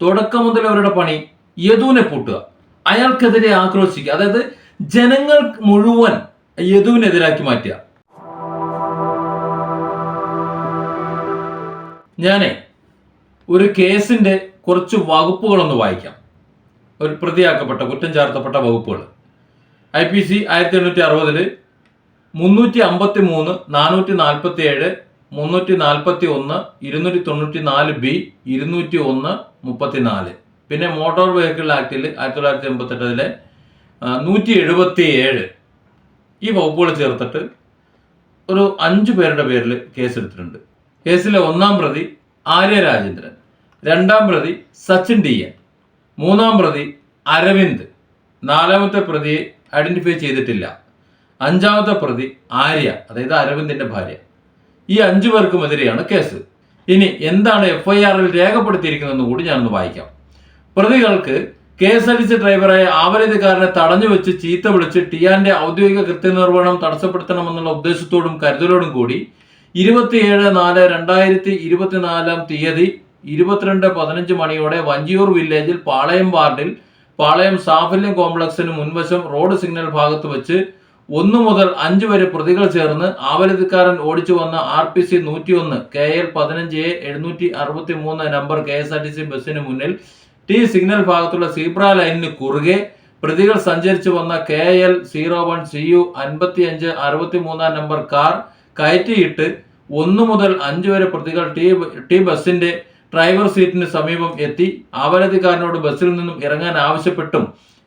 തുടക്കം മുതൽ അവരുടെ പണി യദുവിനെ പൂട്ടുക, അയാൾക്കെതിരെ ആക്രോശിക്കുക. അതായത് ജനങ്ങൾ മുഴുവൻ യദുവിനെതിരാക്കി മാറ്റുക. ഞാനേ ഒരു കേസിന്റെ കുറച്ച് വകുപ്പുകളൊന്ന് വായിക്കാം. ഒരു പ്രതിയാക്കപ്പെട്ട കുറ്റം ചാർത്തപ്പെട്ട വകുപ്പുകൾ. IPC 1860 353, 447, 341, 294B, 201, 34. പിന്നെ മോട്ടോർ വെഹിക്കിൾ ആക്ടിൽ 1988 177 ഈ വകുപ്പുകൾ ചേർത്തിട്ട് ഒരു 5 പേരുടെ പേരിൽ കേസെടുത്തിട്ടുണ്ട്. കേസിലെ 1-ാം പ്രതി ആര്യ രാജേന്ദ്രൻ, 2-ാം പ്രതി സച്ചിൻ DN, 3-ാം പ്രതി അരവിന്ദ്, 4-ാമത്തെ പ്രതിയെ ഐഡന്റിഫൈ ചെയ്തിട്ടില്ല, 5-ാമത്തെ പ്രതി ആര്യ, അതായത് അരവിന്ദിന്റെ ഭാര്യ. ഈ 5 പേർക്കുമെതിരെയാണ് കേസ്. ഇനി എന്താണ് FIR-ൽ രേഖപ്പെടുത്തിയിരിക്കുന്നതെന്ന് കൂടി ഞാനൊന്ന് വായിക്കാം. പ്രതികൾക്ക് KSRTC ഡ്രൈവറായ ആവലേതുകാരനെ തടഞ്ഞു വെച്ച് ചീത്ത വിളിച്ച് ടിയാന്റെ ഔദ്യോഗിക കൃത്യനിർവഹണം തടസ്സപ്പെടുത്തണമെന്നുള്ള ഉദ്ദേശത്തോടും കരുതലോടും കൂടി 27/4/2024 തീയതി 22:15 മണിയോടെ വഞ്ചിയൂർ വില്ലേജിൽ പാളയം വാർഡിൽ പാളയം സാഫല്യം കോംപ്ലക്സിന് മുൻവശം റോഡ് സിഗ്നൽ ഭാഗത്ത് വെച്ച് 1 മുതൽ 5 വരെ പ്രതികൾ ചേർന്ന് ആവലേതുകാരൻ ഓടിച്ചു വന്ന RPC 101 KL 15A 763 number KSRTC ബസ്സിന് മുന്നിൽ T സിഗ്നൽ ഭാഗത്തുള്ള സീബ്ര ലൈനിന് കുറുകെ പ്രതികൾ സഞ്ചരിച്ചു വന്ന KL 01 CU 5563 നമ്പർ കാർ കയറ്റിയിട്ട് 1 മുതൽ 5 വരെ പ്രതികൾ T ബസ്സിന്റെ ഡ്രൈവർ സീറ്റിന് സമീപം എത്തി ആവലേതുകാരനോട് ബസ്സിൽ നിന്നും ഇറങ്ങാൻ ആവശ്യപ്പെട്ടും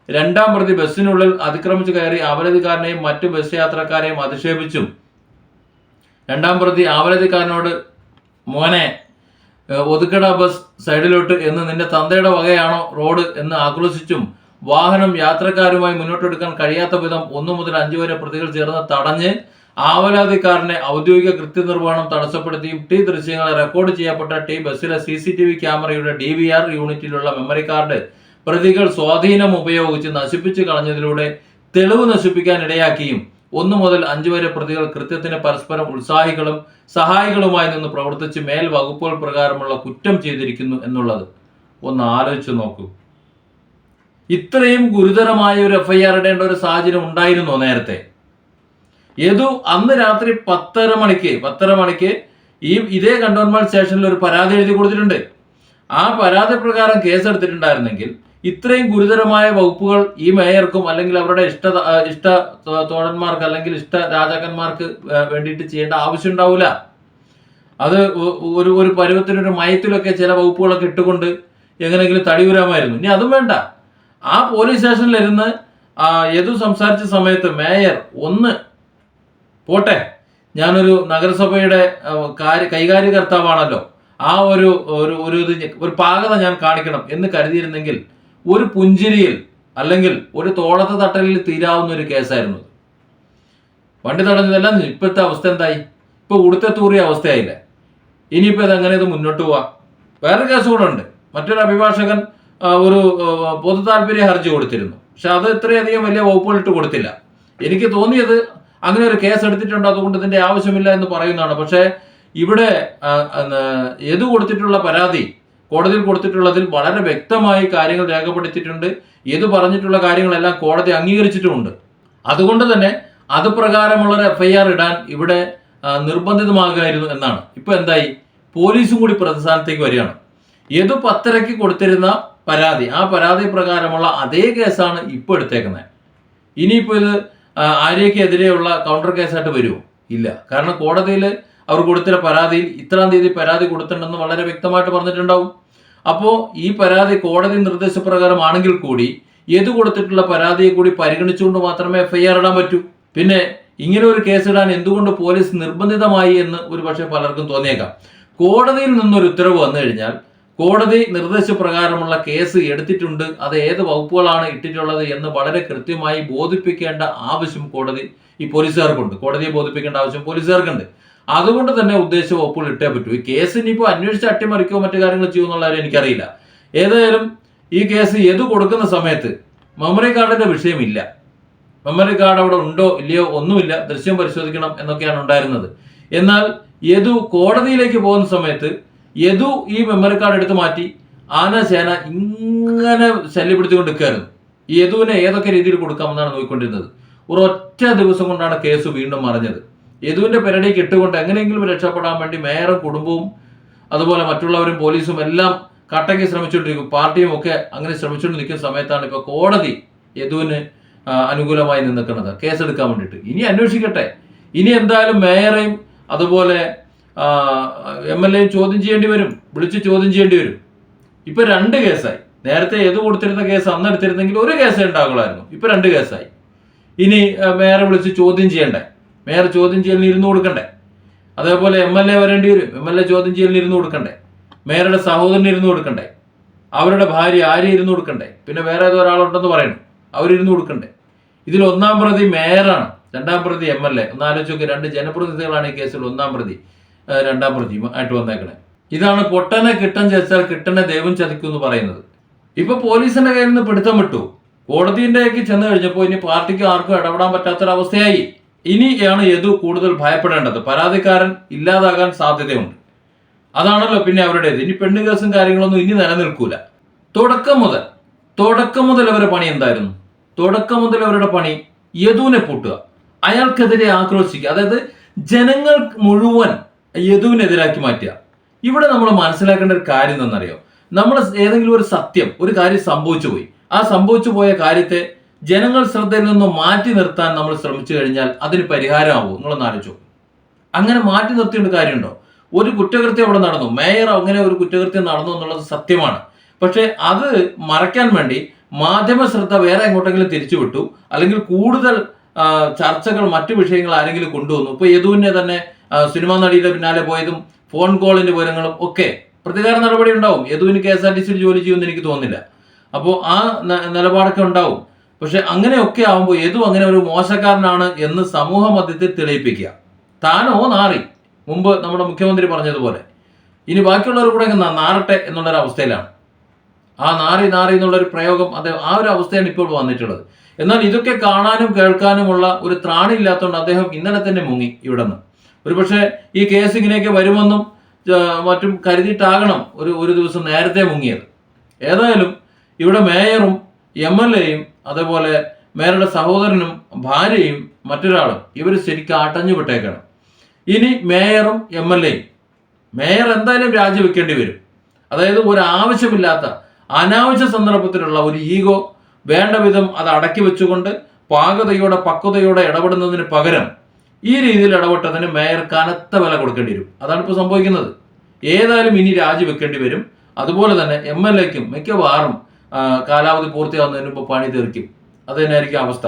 2-ാം പ്രതി ബസ്സിനുള്ളിൽ അതിക്രമിച്ചു കയറി ആവലേതുകാരനെയും മറ്റു ബസ് യാത്രക്കാരെയും അധിക്ഷേപിച്ചും 2-ാം പ്രതി ആവലേതുകാരനോട് മോനെ ഒതുക്കട ബസ് സൈഡിലോട്ട് എന്ന് നിന്റെ തന്തയുടെ വകയാണോ റോഡ് എന്ന് ആക്രോശിച്ചും വാഹനം യാത്രക്കാരുമായി മുന്നോട്ടെടുക്കാൻ കഴിയാത്ത വിധം 1 മുതൽ 5 വരെ പ്രതികൾ ചേർന്ന് തടഞ്ഞ് ആവലാതിക്കാരനെ ഔദ്യോഗിക കൃത്യനിർവഹണം തടസ്സപ്പെടുത്തിയും T ദൃശ്യങ്ങളെ റെക്കോർഡ് ചെയ്യപ്പെട്ട T ബസ്സിലെ CCTV ക്യാമറയുടെ DVR യൂണിറ്റിലുള്ള മെമ്മറി കാർഡ് പ്രതികൾ സ്വാധീനം ഉപയോഗിച്ച് നശിപ്പിച്ചു കളഞ്ഞതിലൂടെ തെളിവ് നശിപ്പിക്കാൻ ഇടയാക്കിയും 1 മുതൽ 5 വരെ പ്രതികൾ കൃത്യത്തിന് പരസ്പരം ഉത്സാഹികളും സഹായികളുമായി നിന്ന് പ്രവർത്തിച്ച് മേൽ വകുപ്പുകൾ പ്രകാരമുള്ള കുറ്റം ചെയ്തിരിക്കുന്നു എന്നുള്ളത് ഒന്ന് ആലോചിച്ച് നോക്കൂ. ഇത്രയും ഗുരുതരമായ ഒരു FIR ഇടേണ്ട ഒരു സാഹചര്യം ഉണ്ടായിരുന്നോ നേരത്തെ? യദു അന്ന് രാത്രി 10:30 മണിക്ക് ഇതേ കണ്ടോൺമെന്റ് സ്റ്റേഷനിൽ ഒരു പരാതി എഴുതി കൊടുത്തിട്ടുണ്ട്. ആ പരാതി പ്രകാരം കേസെടുത്തിട്ടുണ്ടായിരുന്നെങ്കിൽ ഇത്രയും ഗുരുതരമായ വകുപ്പുകൾ ഈ മേയർക്കും അല്ലെങ്കിൽ അവരുടെ ഇഷ്ട തോഴന്മാർക്ക് അല്ലെങ്കിൽ ഇഷ്ട രാജാക്കന്മാർക്ക് വേണ്ടിയിട്ട് ചെയ്യേണ്ട ആവശ്യം ഉണ്ടാവില്ല. അത് ഒരു പരുവത്തിനൊരു മയത്തിലൊക്കെ ചില വകുപ്പുകളൊക്കെ ഇട്ടുകൊണ്ട് എങ്ങനെയെങ്കിലും തടിയുരാമായിരുന്നു. ഇനി അതും വേണ്ട. ആ പോലീസ് സ്റ്റേഷനിലിരുന്ന് യദു സംസാരിച്ച സമയത്ത് മേയർ ഒന്ന് പോട്ടെ, ഞാനൊരു നഗരസഭയുടെ കൈകാര്യകർത്താവാണല്ലോ, ആ ഒരു പാകത ഞാൻ കാണിക്കണം എന്ന് കരുതിയിരുന്നെങ്കിൽ ഒരു പുഞ്ചിരിയിൽ അല്ലെങ്കിൽ ഒരു തോളത്തെ തട്ടലിൽ തീരാവുന്ന ഒരു കേസായിരുന്നു. വണ്ടി തടഞ്ഞതെല്ലാം ഇപ്പോഴത്തെ അവസ്ഥ എന്തായി? ഇപ്പൊ ഉടുത്തെ തൂറിയ അവസ്ഥയായില്ലേ? ഇനിയിപ്പോ ഇതെങ്ങനെ ഇത് മുന്നോട്ട് പോവാ? വേറെ കേസ് കൂടെ ഉണ്ട്. മറ്റൊരു അഭിഭാഷകൻ ഒരു പൊതു താല്പര്യ ഹർജി കൊടുത്തിരുന്നു. പക്ഷെ അത് ഇത്രയധികം വലിയ വകുപ്പുകളിട്ട് കൊടുത്തില്ല. എനിക്ക് തോന്നിയത് അങ്ങനെ ഒരു കേസ് എടുത്തിട്ടുണ്ട്, അതുകൊണ്ട് ഇതിന്റെ ആവശ്യമില്ല എന്ന് പറയുന്നതാണ്. പക്ഷെ ഇവിടെ യദു കൊടുത്തിട്ടുള്ള പരാതി കോടതിയിൽ കൊടുത്തിട്ടുള്ളതിൽ വളരെ വ്യക്തമായി കാര്യങ്ങൾ രേഖപ്പെടുത്തിയിട്ടുണ്ട്. യദു പറഞ്ഞിട്ടുള്ള കാര്യങ്ങളെല്ലാം കോടതി അംഗീകരിച്ചിട്ടുമുണ്ട്. അതുകൊണ്ട് തന്നെ അത് പ്രകാരമുള്ളൊരു FIR ഇടാൻ ഇവിടെ നിർബന്ധിതമാകുമായിരുന്നു എന്നാണ്. ഇപ്പൊ എന്തായി? പോലീസും കൂടി പ്രതിസ്ഥാനത്തേക്ക് വരികയാണ്. യദു 10:30 കൊടുത്തിരുന്ന പരാതി, ആ പരാതി പ്രകാരമുള്ള അതേ കേസാണ് ഇപ്പോൾ എടുത്തേക്കുന്നത്. ഇനിയിപ്പോൾ ഇത് ആര്യക്കെതിരെയുള്ള കൗണ്ടർ കേസായിട്ട് വരുമോ? ഇല്ല. കാരണം കോടതിയിൽ അവർ കൊടുത്തിട്ട പരാതിയിൽ ഇത്രാം തീയതി പരാതി കൊടുത്തിട്ടുണ്ടെന്ന് വളരെ വ്യക്തമായിട്ട് പറഞ്ഞിട്ടുണ്ടാവും. അപ്പോൾ ഈ പരാതി കോടതി നിർദ്ദേശപ്രകാരം ആണെങ്കിൽ കൂടി യദു കൊടുത്തിട്ടുള്ള പരാതിയെ കൂടി പരിഗണിച്ചുകൊണ്ട് മാത്രമേ FIR ഇടാൻ പറ്റൂ. പിന്നെ ഇങ്ങനെ ഒരു കേസിടാൻ എന്തുകൊണ്ട് പോലീസ് നിർബന്ധിതമായി എന്ന് ഒരു പക്ഷേ പലർക്കും തോന്നിയേക്കാം. കോടതിയിൽ നിന്നൊരു ഉത്തരവ് വന്നു കഴിഞ്ഞാൽ കോടതി നിർദ്ദേശപ്രകാരമുള്ള കേസ് എടുത്തിട്ടുണ്ട്, അത് ഏത് വകുപ്പുകളാണ് ഇട്ടിട്ടുള്ളത് എന്ന് വളരെ കൃത്യമായി ബോധിപ്പിക്കേണ്ട ആവശ്യം ഈ പോലീസുകാർക്കുണ്ട്. കോടതിയെ ബോധിപ്പിക്കേണ്ട ആവശ്യം പോലീസുകാർക്കുണ്ട്. അതുകൊണ്ട് തന്നെ ഉദ്ദേശിച്ച വകുപ്പുകൾ ഇട്ടേ പറ്റൂ. ഈ കേസ് ഇനിയിപ്പോൾ അന്വേഷിച്ച് അട്ടിമറിക്കോ മറ്റു കാര്യങ്ങൾ ചെയ്യുമെന്നുള്ള കാര്യം എനിക്കറിയില്ല. ഏതായാലും ഈ കേസ് യദു കൊടുക്കുന്ന സമയത്ത് മെമ്മറി കാർഡിന്റെ വിഷയമില്ല. മെമ്മറി കാർഡ് അവിടെ ഉണ്ടോ ഇല്ലയോ ഒന്നുമില്ല, ദൃശ്യം പരിശോധിക്കണം എന്നൊക്കെയാണ് ഉണ്ടായിരുന്നത്. എന്നാൽ യദു കോടതിയിലേക്ക് പോകുന്ന സമയത്ത് യദു ഈ മെമ്മറി കാർഡ് എടുത്ത് മാറ്റി ആനസേന ഇങ്ങനെ ശല്യപ്പെടുത്തിക്കൊണ്ട് നിൽക്കുകയായിരുന്നു. ഈ യദുവിനെ ഏതൊക്കെ രീതിയിൽ കൊടുക്കാമെന്നാണ് നോക്കിക്കൊണ്ടിരുന്നത്. ഒരൊറ്റ ദിവസം കൊണ്ടാണ് കേസ് വീണ്ടും മറിഞ്ഞത്. യദുവിന്റെ പെരടിക്ക് ഇട്ടുകൊണ്ട് എങ്ങനെയെങ്കിലും രക്ഷപ്പെടാൻ വേണ്ടി മേയറും കുടുംബവും അതുപോലെ മറ്റുള്ളവരും പോലീസും എല്ലാം കട്ടയ്ക്ക് ശ്രമിച്ചുകൊണ്ടിരിക്കും. പാർട്ടിയും ഒക്കെ അങ്ങനെ ശ്രമിച്ചുകൊണ്ട് നിൽക്കുന്ന സമയത്താണ് ഇപ്പോൾ കോടതി യദുവിന് അനുകൂലമായി നിൽക്കുന്നത് കേസെടുക്കാൻ വേണ്ടിയിട്ട്. ഇനി അന്വേഷിക്കട്ടെ. ഇനി എന്തായാലും മേയറേയും അതുപോലെ MLA ചോദ്യം ചെയ്യേണ്ടി വരും, വിളിച്ച് ചോദ്യം ചെയ്യേണ്ടി വരും. ഇപ്പൊ 2 കേസായി. നേരത്തെ യദു കൊടുത്തിരുന്ന കേസ് അന്ന് എടുത്തിരുന്നെങ്കിൽ 1 കേസേ ഉണ്ടാകുള്ളായിരുന്നു. ഇപ്പൊ 2 കേസായി. ഇനി മേയറെ വിളിച്ച് ചോദ്യം ചെയ്യണ്ടേ? മേയർ ചോദ്യം ചെയ്യലിന് ഇരുന്ന് കൊടുക്കണ്ടേ? അതേപോലെ MLA വരേണ്ടി വരും. MLA ചോദ്യം ചെയ്യലിന് ഇരുന്ന് കൊടുക്കണ്ടേ? മേയറുടെ സഹോദരന് ഇരുന്ന് കൊടുക്കണ്ടേ? അവരുടെ ഭാര്യ ആര്യ ഇരുന്ന് കൊടുക്കണ്ടേ? പിന്നെ വേറെ ഏതോ ഒരാളുണ്ടെന്ന് പറയുന്നു, അവരിരുന്ന് കൊടുക്കണ്ടേ? ഇതിൽ 1-ാം പ്രതി മേയറാണ്, 2-ാം പ്രതി MLA. ഒന്ന് ആലോചിച്ച് നോക്കി, 2 ജനപ്രതിനിധികളാണ് ഈ കേസിൽ 1-ാം പ്രതി 2-ാം പ്രതിയും ആയിട്ട് വന്നേക്കണേ. ഇതാണ് പൊട്ടനെ കിട്ടൻ ചതിച്ചാൽ കിട്ടനെ ദൈവം ചതിക്കും എന്ന് പറയുന്നത്. ഇപ്പൊ പോലീസിന്റെ കയ്യിൽ നിന്ന് പിടുത്തം വിട്ടു. കോടതിയിലേക്ക് ചെന്ന് കഴിഞ്ഞപ്പോൾ ഇനി പാർട്ടിക്ക് ആർക്കും ഇടപെടാൻ പറ്റാത്തൊരവസ്ഥയായി. ഇനിയാണ് യദു കൂടുതൽ ഭയപ്പെടേണ്ടത്. പരാതിക്കാരൻ ഇല്ലാതാകാൻ സാധ്യതയുണ്ട്. അതാണല്ലോ പിന്നെ അവരുടേത്. ഇനി പെണ്ണ് കേസും കാര്യങ്ങളൊന്നും ഇനി നിലനിൽക്കൂല. തുടക്കം മുതൽ അവരുടെ പണി എന്തായിരുന്നു? തുടക്കം മുതൽ അവരുടെ പണി യദുവിനെ പൂട്ടുക, അയാൾക്കെതിരെ ആക്രോശിക്കുക. അതായത് ജനങ്ങൾ മുഴുവൻ യദുവിനെതിരാക്കി മാറ്റുക. ഇവിടെ നമ്മൾ മനസ്സിലാക്കേണ്ട ഒരു കാര്യം എന്താണെന്നറിയോ? നമ്മൾ ഏതെങ്കിലും ഒരു സത്യം, ഒരു കാര്യം സംഭവിച്ചു പോയി, ആ സംഭവിച്ചു പോയ കാര്യത്തെ ജനങ്ങൾ ശ്രദ്ധയിൽ നിന്ന് മാറ്റി നിർത്താൻ നമ്മൾ ശ്രമിച്ചു കഴിഞ്ഞാൽ അതിന് പരിഹാരമാവും. നിങ്ങളൊന്ന് ആലോചിച്ചു. അങ്ങനെ മാറ്റി നിർത്തേണ്ട കാര്യമുണ്ടോ? ഒരു കുറ്റകൃത്യം അവിടെ നടന്നു, മേയർ അങ്ങനെ ഒരു കുറ്റകൃത്യം നടന്നു എന്നുള്ളത് സത്യമാണ്. പക്ഷെ അത് മറയ്ക്കാൻ വേണ്ടി മാധ്യമ ശ്രദ്ധ വേറെ എങ്ങോട്ടെങ്കിലും തിരിച്ചുവിട്ടു, അല്ലെങ്കിൽ കൂടുതൽ ചർച്ചകൾ മറ്റു വിഷയങ്ങൾ ആരെങ്കിലും കൊണ്ടുവന്നു. ഇപ്പൊ യദുവിനെ തന്നെ സിനിമാ നടിയുടെ പിന്നാലെ പോയതും ഫോൺ കോളിന്റെ വിവരങ്ങളും ഒക്കെ പ്രതികാര നടപടി ഉണ്ടാവും. യദുവിന് KSRTC ജോലി ചെയ്യുമെന്ന് എനിക്ക് തോന്നുന്നില്ല. അപ്പോൾ ആ നിലപാടൊക്കെ ഉണ്ടാവും. പക്ഷെ അങ്ങനെയൊക്കെ ആവുമ്പോൾ യദു അങ്ങനെ ഒരു മോശക്കാരനാണ് എന്ന് സമൂഹ മധ്യത്തിൽ തെളിയിപ്പിക്കുക. താനോ നാറി, മുമ്പ് നമ്മുടെ മുഖ്യമന്ത്രി പറഞ്ഞതുപോലെ. ഇനി ബാക്കിയുള്ളവർ കൂടെ നാറട്ടെ എന്നുള്ളൊരവസ്ഥയിലാണ്. ആ നാറി എന്നുള്ളൊരു പ്രയോഗം, അത് ആ ഒരു അവസ്ഥയാണ് ഇപ്പോൾ വന്നിട്ടുള്ളത്. എന്നാൽ ഇതൊക്കെ കാണാനും കേൾക്കാനുമുള്ള ഒരു ത്രാണി ഇല്ലാത്തതുകൊണ്ട് അദ്ദേഹം ഇന്നലെ തന്നെ മുങ്ങി ഇവിടെ നിന്ന്. ഒരുപക്ഷെ ഈ കേസ് ഇങ്ങനെയൊക്കെ വരുമെന്നും മറ്റും കരുതിയിട്ടാകണം ഒരു ദിവസം നേരത്തെ മുങ്ങിയത്. ഏതായാലും ഇവിടെ മേയറും MLAയും അതേപോലെ മേയറുടെ സഹോദരനും ഭാര്യയും മറ്റൊരാളും ഇവർ ശരിക്കും അടഞ്ഞു വിട്ടേക്കണം. ഇനി മേയറും MLAയും, മേയർ എന്തായാലും രാജിവെക്കേണ്ടി വരും. അതായത് ഒരു ആവശ്യമില്ലാത്ത അനാവശ്യ സന്ദർഭത്തിലുള്ള ഒരു ഈഗോ വേണ്ട വിധം അത് അടക്കി വെച്ചുകൊണ്ട് പക്വതയോടെ ഇടപെടുന്നതിന് പകരം ഈ രീതിയിൽ ഇടപെട്ടതിന് മേയർ കനത്ത വില കൊടുക്കേണ്ടി വരും. അതാണ് ഇപ്പോൾ സംഭവിക്കുന്നത്. ഏതായാലും ഇനി രാജിവെക്കേണ്ടി വരും. അതുപോലെ തന്നെ MLAക്കും മിക്കവാറും കാലാവധി പൂർത്തിയാവുന്നതിന് മുമ്പ് പണി തീർക്കും. അത് തന്നെയായിരിക്കും അവസ്ഥ.